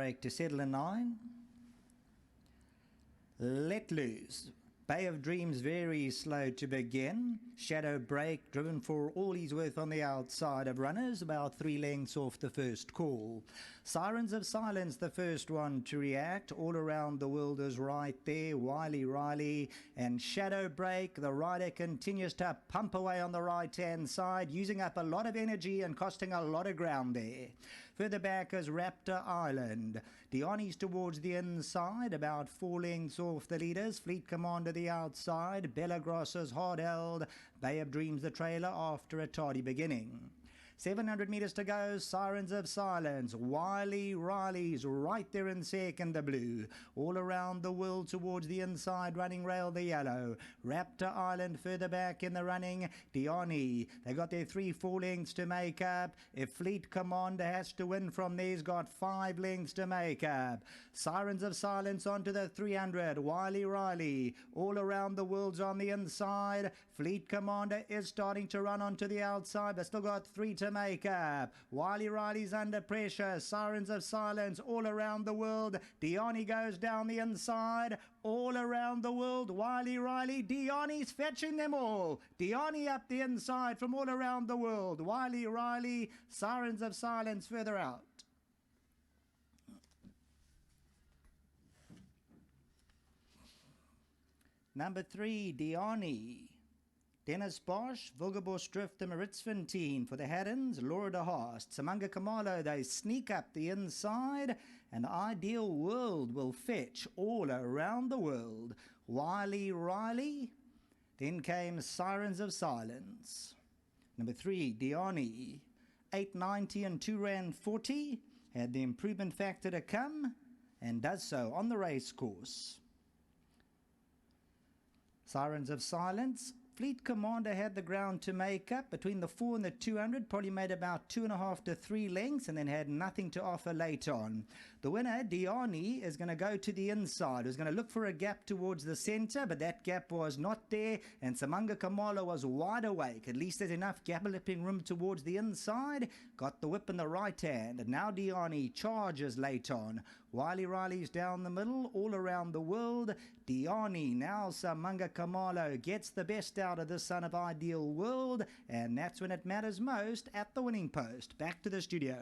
break to settle in 9. Let Loose. Bay of Dreams very slow to begin. Shadow Break driven for all he's worth on the outside of runners, about 3 lengths off the first call. Sirens of Silence, the first one to react. All Around the World is right there. Wiley Riley and Shadow Break. The rider continues to pump away on the right-hand side, using up a lot of energy and costing a lot of ground there. Further back is Raptor Island. DIANI's towards the inside, about 4 lengths off the leaders. Fleet Commander the outside. Bella Grossa's hard held. Bay of Dreams the trailer after a tardy beginning. 700 metres to go. Sirens of Silence. Wiley Riley's right there in second, the blue. All Around the World towards the inside, running rail, the yellow. Raptor Island further back in the running. DIANI. They got their 3-4 lengths to make up. If Fleet Commander has to win from there, he's got 5 lengths to make up. Sirens of Silence onto the 300. Wiley Riley. All Around the World's on the inside. Fleet Commander is starting to run onto the outside, but still got 3 to make up. Wiley Riley's under pressure. Sirens of Silence. All Around the World. DIANI goes down the inside. All Around the World. Wiley Riley. DIANI's fetching them all. DIANI up the inside from All Around the World. Wiley Riley. Sirens of Silence further out. Number 3, DIANI. Dennis Bosch, Wilgerbos Drift, the Maritzfontein for the Haddons, Laura de Haast, Samanga Kamalo, they sneak up the inside, and Ideal World will fetch All Around the World. Wiley Riley, then came Sirens of Silence. Number 3, DIANI, 8.90 and 2 Rand 40, had the improvement factor to come, and does so on the race course. Sirens of Silence. Fleet Commander had the ground to make up between the 4 and the 200, probably made about 2.5 to 3 lengths, and then had nothing to offer late on. The winner, DIANI, is going to go to the inside. Was going to look for a gap towards the centre, but that gap was not there, and Samanga Kamala was wide awake. At least there's enough galloping room towards the inside. Got the whip in the right hand, and now DIANI charges late on. Wiley Riley's down the middle, All Around the World. DIANI, now Samanga Kamala gets the best out of the son of Ideal World, and that's when it matters most at the winning post. Back to the studio.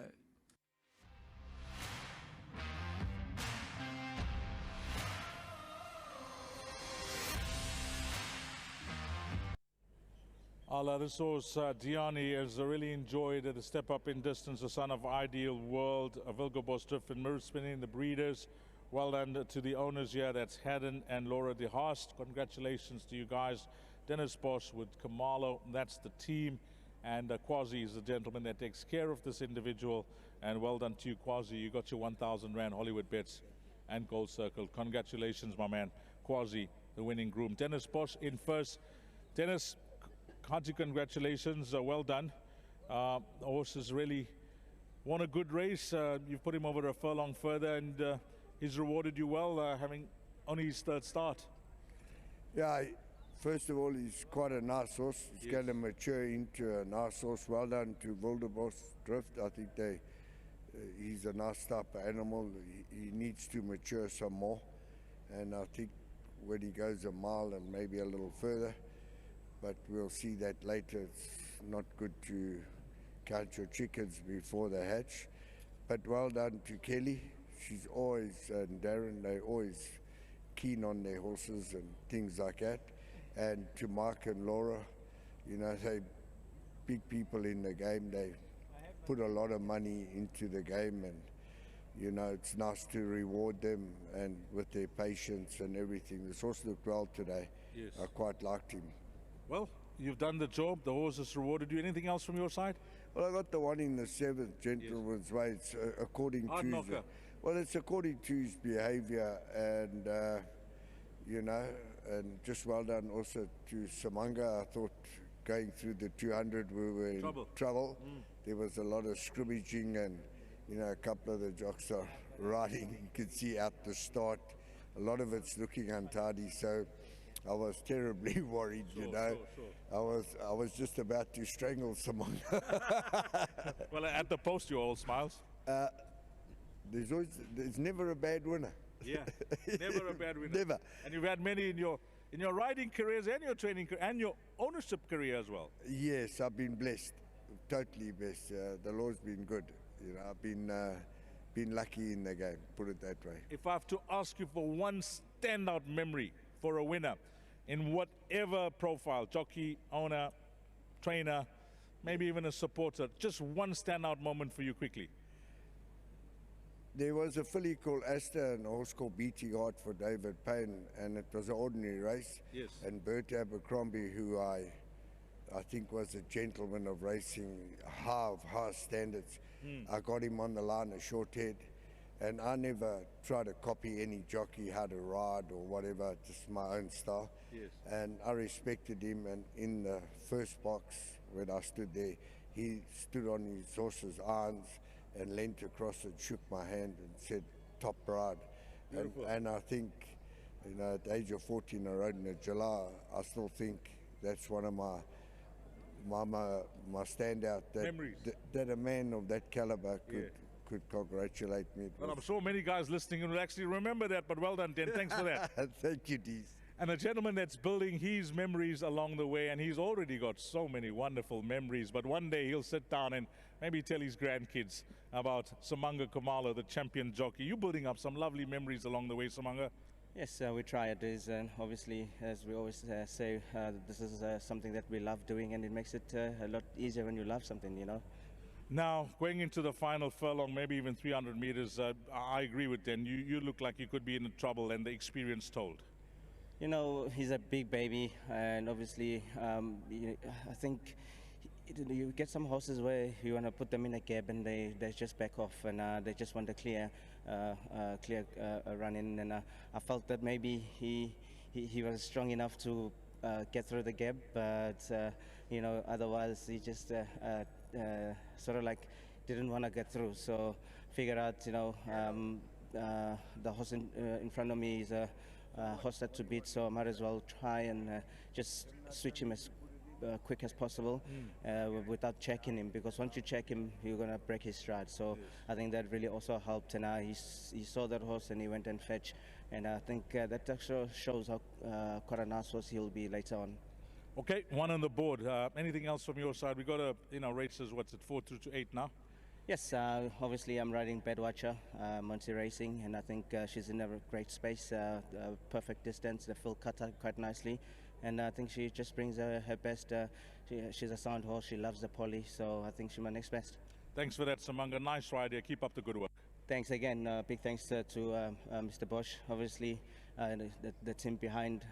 This horse, DIANI, has really enjoyed the step up in distance, the son of Ideal World, Wilgerbos Drift and Maritzfontein, the breeders. Well done to the owners here, that's Haddon and Laura de Haast. Congratulations to you guys. Dennis Bosch with Kamalo, that's the team. And Kwazi is the gentleman that takes care of this individual. And well done to you, Kwazi. You got your 1,000 Rand Hollywoodbets and Gold Circle. Congratulations, my man. Kwazi, the winning groom. Dennis Bosch in first. Dennis, hearty congratulations. Well done. The horse has really won a good race. You've put him over a furlong further, and he's rewarded you well, having only his 3rd start. Yeah, first of all, he's quite a nice horse. He's going to mature into a nice horse. Well done to Wilgerbos Drift. I think he's a nice type of animal. He needs to mature some more. And I think when he goes a mile and maybe a little further, but we'll see that later. It's not good to count your chickens before they hatch. But well done to Kelly. She's always, and Darren, they're always keen on their horses and things like that. And to Mark and Laura, you know, they're big people in the game. They put a lot of money into the game, and, you know, it's nice to reward them and with their patience and everything. This horse looked well today. Yes. I quite liked him. Well, you've done the job. The horse has rewarded you. Anything else from your side? Well, I got the one in the 7th, Gentleman's Way. It's according to it's according to his behaviour, and you know, and just well done also to Samanga. I thought going through the 200 we were in trouble. There was a lot of scrimmaging, and you know, a couple of the jocks are riding. You could see out the start, a lot of it's looking untidy. So I was terribly worried, you know. Sure. I was just about to strangle someone. Well, at the post, you all smiles. there's never a bad winner. Yeah, never a bad winner. Never. And you've had many in your riding careers and your training and your ownership career as well. Yes, I've been blessed, totally blessed. The Lord's been good. You know, I've been lucky in the game, put it that way. If I have to ask you for one standout memory for a winner in whatever profile, jockey, owner, trainer, maybe even a supporter, just one standout moment for you quickly. There was a filly called Asta and a horse called Beating Heart for David Payne, and it was an ordinary race. Yes. And Bert Abercrombie, who I think was a gentleman of racing, high standards. I got him on the line, a short head, and I never try to copy any jockey how to ride or whatever, just my own style. Yes. And I respected him, and in the first box when I stood there, he stood on his horse's arms and leant across and shook my hand and said, top ride. And I think, you know, at the age of 14, I rode in a July. I still think that's one of my standout, that a man of that caliber could congratulate me. Well, I'm sure many guys listening will actually remember that, but well done, Dan. Thanks for that. Thank you, Dees. And a gentleman that's building his memories along the way, and he's already got so many wonderful memories, but one day he'll sit down and maybe tell his grandkids about Samanga Kumalo, the champion jockey. You're building up some lovely memories along the way, Samanga. Yes, we try it. And obviously, as we always say, this is something that we love doing, and it makes it a lot easier when you love something, you know. Now, going into the final furlong, maybe even 300 meters, I agree with Dan. You look like you could be in trouble, and the experience told. You know, he's a big baby, and obviously, I think you get some horses where you want to put them in a gap and they just back off, and they just want a clear run in. And I felt that maybe he was strong enough to get through the gap, but you know, otherwise he just sort of like didn't want to get through. So figure out, you know, the horse in front of me is a horse that to beat, so I might as well try and just switch him as quick as possible without checking him, because once you check him, you're going to break his stride. So I think that really also helped, and he saw that horse and he went and fetched, and I think that actually shows how quite a nice horse he'll be later on. Okay, one on the board. Anything else from your side? We got a races. What's it, 4 to 8 now? Yes, obviously I'm riding Bedwatcher, Monty Racing, and I think she's in a great space, perfect distance. The fill cut her quite nicely, and I think she just brings her best. She's a sound horse. She loves the poly, so I think she's my next best. Thanks for that, Samanga. Nice ride here. Keep up the good work. Thanks again. Big thanks to Mr. Bosch, obviously, the team behind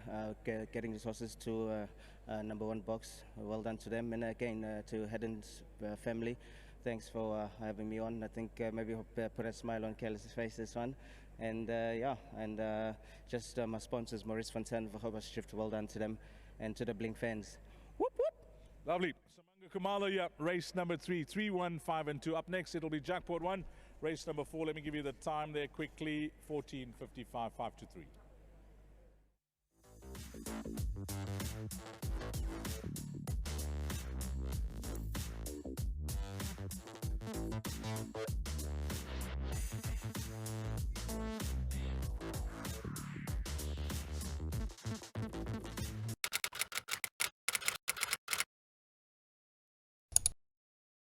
getting these horses to #1 box. Well done to them, and again to Hedden's family. Thanks for having me on. I think maybe put a smile on Kelly's face this one. And just my sponsors, Maurice Fontaine, Vahoba Shift, well done to them, and to the Blink fans. Whoop, whoop. Lovely. Samanga Kumalo, yeah, race number 3, 3, 1, 5 and 2. Up next, it'll be Jackpot 1. Race number 4, let me give you the time there quickly, 14:55, 5 to 3.